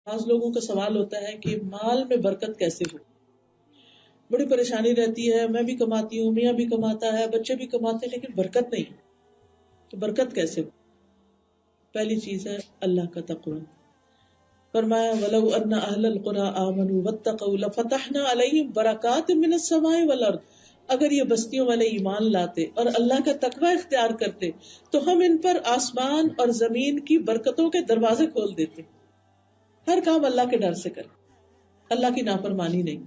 بعض لوگوں کا سوال ہوتا ہے کہ مال میں برکت کیسے ہو. بڑی پریشانی رہتی ہے، میں بھی کماتی ہوں، میاں بھی کماتا ہے، بچے بھی کماتے ہیں، لیکن برکت نہیں. تو برکت کیسے ہو؟ پہلی چیز ہے اللہ کا تقوی. فرمایا وَلَوْ أَنَّ أَهْلَ الْقُرَىٰ آمَنُوا وَاتَّقَوْا لَفَتَحْنَا عَلَيْهِمْ بَرَكَاتٍ مِّنَ السَّمَاءِ وَالْأَرْضِ. اگر یہ بستیوں والے ایمان لاتے اور اللہ کا تقوی اختیار کرتے تو ہم ان پر آسمان اور زمین کی برکتوں کے دروازے کھول دیتے. ہر کام اللہ کے ڈر سے کرے، اللہ کی نافرمانی نہیں.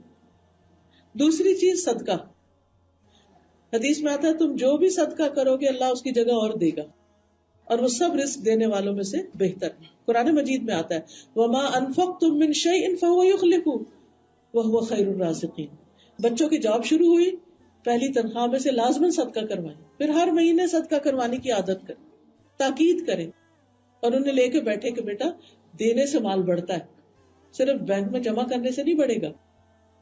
دوسری چیز صدقہ. حدیث میں آتا ہے تم جو بھی صدقہ کرو گے اللہ اس کی جگہ اور دے گا، اور وہ سب رزق دینے والوں میں سے بہتر. قرآن مجید میں آتا ہے وَمَا أَنفَقْتُم مِّن شَيْءٍ فَهُوَ يُخْلِفُهُ وَهُوَ خَيْرُ الرَّازِقِينَ. بچوں کی جاب شروع ہوئی، پہلی تنخواہ میں سے لازماً صدقہ کروائیں، پھر ہر مہینے صدقہ کروانے کی عادت کریں، تاکید کریں اور انہیں لے کے بیٹھے کہ بیٹا دینے سے مال بڑھتا ہے، صرف بینک میں جمع کرنے سے نہیں بڑھے گا.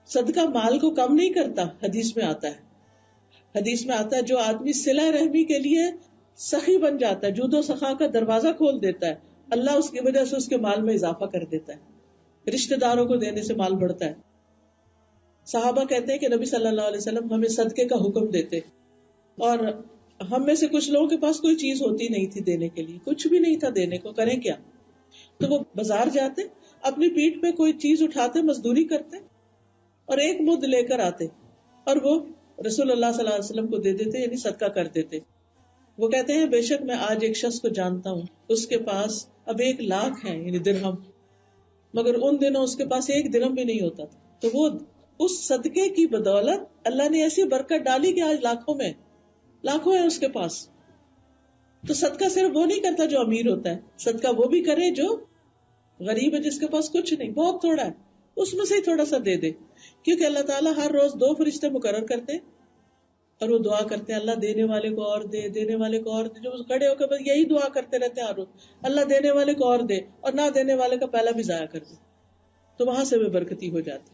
صدقہ مال کو کم نہیں کرتا. حدیث میں آتا ہے جو آدمی صلہ رحمی کے لیے سخی بن جاتا ہے، جود و سخا کا دروازہ کھول دیتا ہے، اللہ اس کی وجہ سے اس کے مال میں اضافہ کر دیتا ہے. رشتہ داروں کو دینے سے مال بڑھتا ہے. صحابہ کہتے ہیں کہ نبی صلی اللہ علیہ وسلم ہمیں صدقے کا حکم دیتے، اور ہم میں سے کچھ لوگوں کے پاس کوئی چیز ہوتی نہیں تھی دینے کے لیے، کچھ بھی نہیں تھا دینے کو، کریں کیا؟ تو وہ بازار جاتے، اپنی پیٹھ پہ کوئی چیز اٹھاتے، مزدوری کرتے اور ایک مد لے کر آتے اور وہ رسول اللہ صلی اللہ علیہ وسلم کو دے دیتے، یعنی صدقہ کر دیتے. وہ کہتے ہیں بے شک میں آج ایک شخص کو جانتا ہوں، اس کے پاس اب 1,00,000 ہے، یعنی درہم، مگر ان دنوں اس کے پاس 1 درہم بھی نہیں ہوتا تھا. تو وہ اس صدقے کی بدولت اللہ نے ایسی برکت ڈالی کہ آج لاکھوں ہے اس کے پاس. تو صدقہ صرف وہ نہیں کرتا جو امیر ہوتا ہے، صدقہ وہ بھی کرے جو غریب ہے، جس کے پاس کچھ نہیں، بہت تھوڑا ہے، اس میں سے ہی تھوڑا سا دے دے. کیونکہ اللہ تعالیٰ ہر روز 2 فرشتے مقرر کرتے اور وہ دعا کرتے ہیں اللہ دینے والے کو اور دے، دینے والے کو اور دے. جو کھڑے ہو کے بس یہی دعا کرتے رہتے ہیں ہر روز، اللہ دینے والے کو اور دے اور نہ دینے والے کا پہلا بھی ضائع کر دے. تو وہاں سے بھی برکتی ہو جاتی.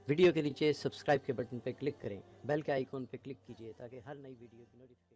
ویڈیو کے نیچے سبسکرائب کے بٹن پہ کلک کریں، بیل کے آئیکن پہ کلک کیجیے تاکہ ہر نئی ویڈیو کی نوٹیفکیشن